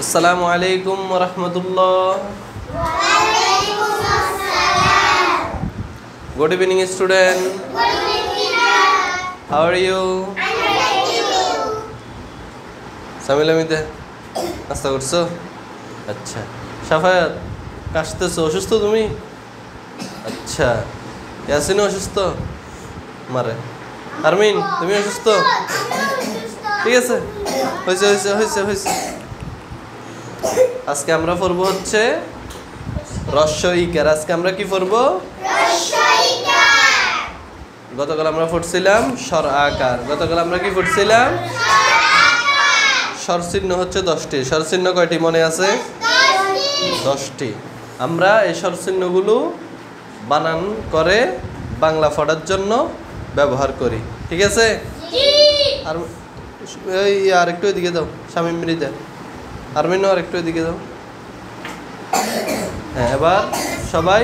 আসসালামু আলাইকুম ওয়া রাহমাতুল্লাহ। Good evening, student. How are you? সামিলামিতে নাস্তা করছো? আচ্ছা। সাফায়াত, কাশতেছো? অসুস্থ তুমি? আচ্ছা। ইয়াসিন অসুস্থ? মারে। আরমিন, তুমি অসুস্থ? ঠিক আছে, হয়েছে হয়েছে হয়েছে হয়েছে। আজকে আমরা পড়বো হচ্ছে রস্য ইকার। আজকে আমরা কি পড়বো? গতকাল আমরা পড়ছিলাম স্বর আকার। গতকাল আমরা কি পড়ছিলাম? স্বরচিহ্ন হচ্ছে 10টি। স্বরচিহ্ন কয়টি মনে আছে? 10টি। আমরা এই স্বরচিহ্নগুলো বানান করে বাংলা পড়ার জন্য ব্যবহার করি। ঠিক আছে? আর এই আর একটু এদিকে দাও, শামীম মৃদা। আরমিনও আর একটু এদিকে দাও। হ্যাঁ, এবার সবাই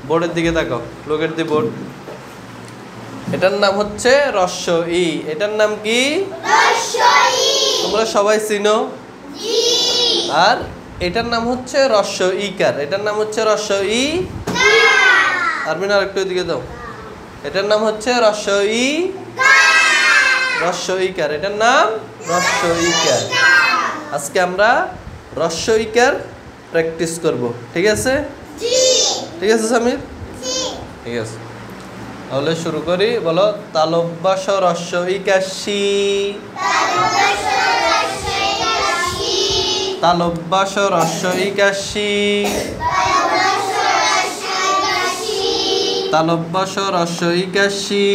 বোর্ডের দিকে তাকাও। লোকের দি বোর্ড। এটার নাম হচ্ছে রস্য ই। এটার নাম কি? তোমরা সবাই চিনো? আর এটার নাম হচ্ছে রস্য ইকার। এটার নাম হচ্ছে রস্য ই। আরমিন আর একটু এদিকে দাও। এটার নাম হচ্ছে রস্য ই, রস্য ইকার। এটার নাম রস্য ইকার। আজকে আমরা রস্য ইকার প্র্যাকটিস করব। ঠিক আছে? ঠিক আছে সামির? ঠিক আছে, তাহলে শুরু করি। বলো, তালব্য রস্য ইকাশি। তালব্য রস্য ইকাশি। তালব্য রস্য ইকাশি।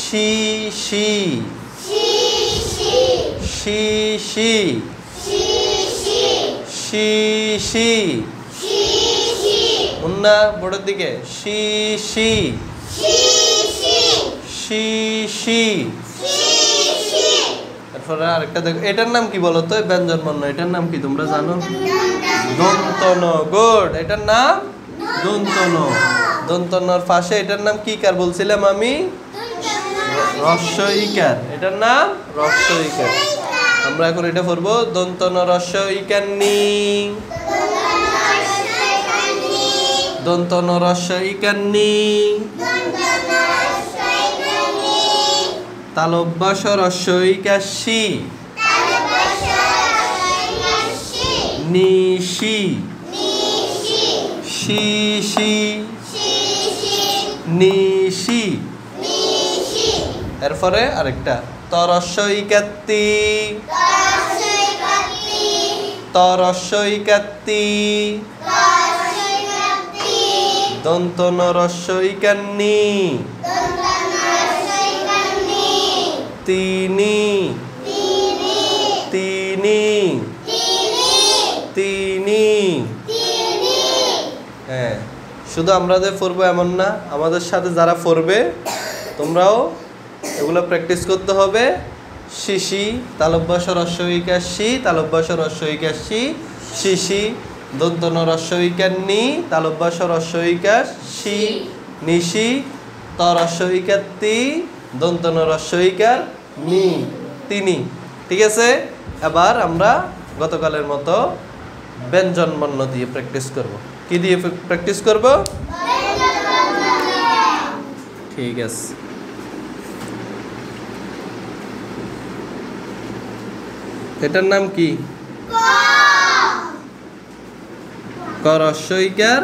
শি শি শি শি শি শি। মুন্না বোর্ডের দিকে। শি শি শি শি। তারপরে আরেকটা দেখো। এটার নাম কি বলো তো? ব্যঞ্জন বর্ণ। এটার নাম কি তোমরা জানো? দন্ত ন। গুড। এটার নাম দন্ত ন। দন্ত নর পাশে এটার নাম কি কার বলছিলাম আমি? রস্য ইকার। এটার নাম রস্য ইকার। আমরা এখন এটা পড়বো। দন্ত ন রস্য ইকার নি। দন্ত ন রস্য ইকার নি। তালব্য রস্য ইকার শি। নিশি শি শি নিশি। এরপরে আরেকটা তরস্য ইকাত্তি। তরস্য ইকাত্তি। দন্ত ন রস্য ইকার নি। তিনি তিনি তিনি। হ্যাঁ, শুধু আমরা যে পড়বো এমন না, আমাদের সাথে যারা পড়বে তোমরাও এগুলো প্র্যাকটিস করতে হবে। শিশি, তালব্য রস্য ইকার শি, তালব্য রস্য ইকার শি, শিশি। দন্ত ন রস্য ইকার নি, তালব্য রস্য ইকার শি, নিশি। তরস্য ইকার তি, দন্ত ন রস্য ইকার নি, তিনি। ঠিক আছে? এবার আমরা গতকালের মতো ব্যঞ্জন বর্ণ দিয়ে প্র্যাকটিস করব। কি দিয়ে প্র্যাকটিস করব? ঠিক আছে। এটার নাম কি? ক রস্য ইকার।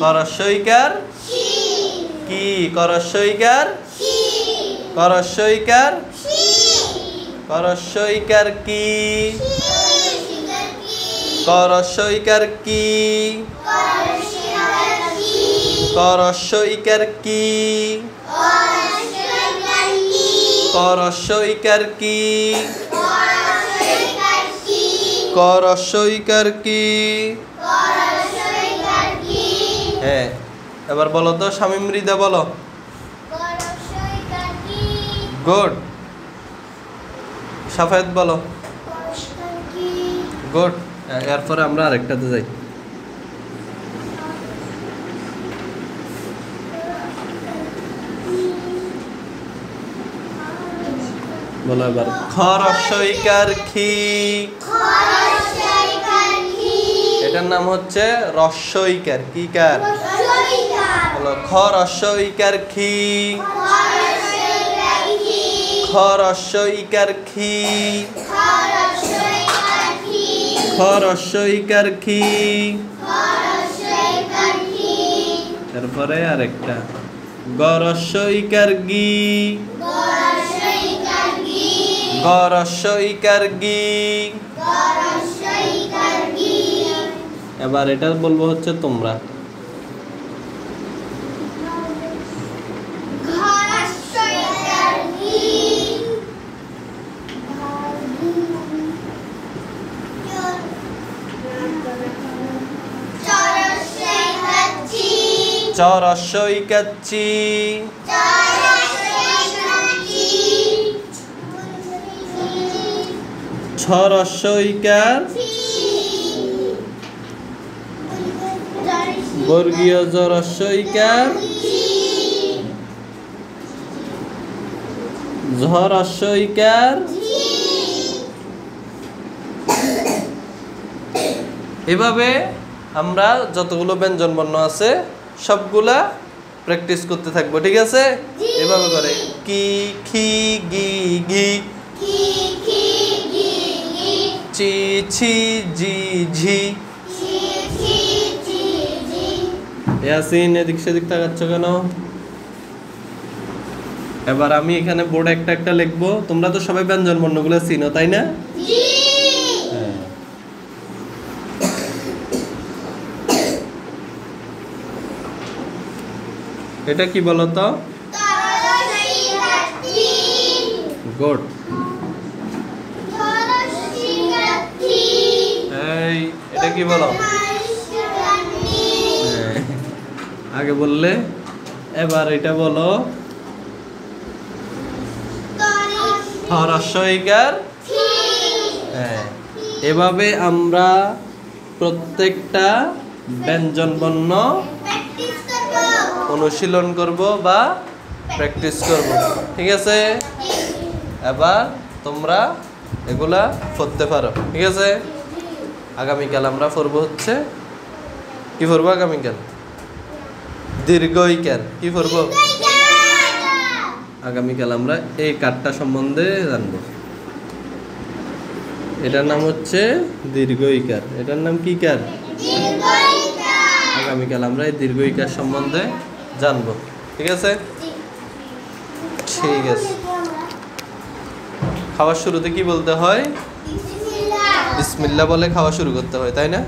ক রস্য ইকার কি? ক রস্য ইকার। ক রস্য ইকার। ক রস্য ইকার কি? ক রস্য ইকার কি? ক রস্য ইকার কি? ক রস্য ইকার কি? ক রস্য ইকার কি? হ্যাঁ, এবার বলো তো শামীম মৃদা, বলো। গুড। সাফায়াত বলো। গুড। এরপরে আমরা আরেকটাতে যাই। বলো এবার খ রস্বইকার খি। এটার নাম হচ্ছে রস্বইকার। কি কার? বলো খ রস্বইকার খি। খ রস্বইকার খি। খ রস্বইকার খি। তারপরে আরেকটা গ রস্বইকার গি। গ রস্বইকার গি। এবার এটা বলবো হচ্ছে তোমরা। চ রস্বইকার চি। ছ রস্বইকার বর্গীয় জ রস্বইকার। ঝ রস্বইকার। এভাবে আমরা যতগুলো ব্যঞ্জন বর্ণ আছে সবগুলা প্র্যাকটিস করতে থাকবো, ঠিক আছে? এভাবে করে কি, খি, গি, ঘি, চি, ছি, জি, ঝি। ইয়াসিন এদিক সেদিক তাকাচ্ছ কেন? এবার আমি এখানে বোর্ডে একটা একটা লিখবো। তোমরা তো সবাই ব্যঞ্জন বর্ণগুলো চিনো, তাই না? হ্যাঁ। এটা কি বলো তো? গুড। এই এটা কি বলো? আগে বললে, এবার এটা বলো খ রস্বইকার। হ্যাঁ, এভাবে আমরা প্রত্যেকটা ব্যঞ্জন বর্ণ অনুশীলন করব বা প্র্যাকটিস করব, ঠিক আছে? এবার তোমরা এগুলা পড়তে পারো, ঠিক আছে? আগামীকাল আমরা পড়বো হচ্ছে কি পড়বো? আগামীকাল দীর্ঘইকার। কি পড়বো? আগামীকাল আমরা এই কারটা সম্বন্ধে জানবো। এটার নাম হচ্ছে দীর্ঘইকার। এটার নাম কি কার? আগামীকাল আমরা এই দীর্ঘইকার সম্বন্ধে জানবো, ঠিক আছে? ঠিক আছে। খাওয়ার শুরুতে কি বলতে হয়? বিসমিল্লাহ বলে খাওয়া শুরু করতে হয়, তাই না?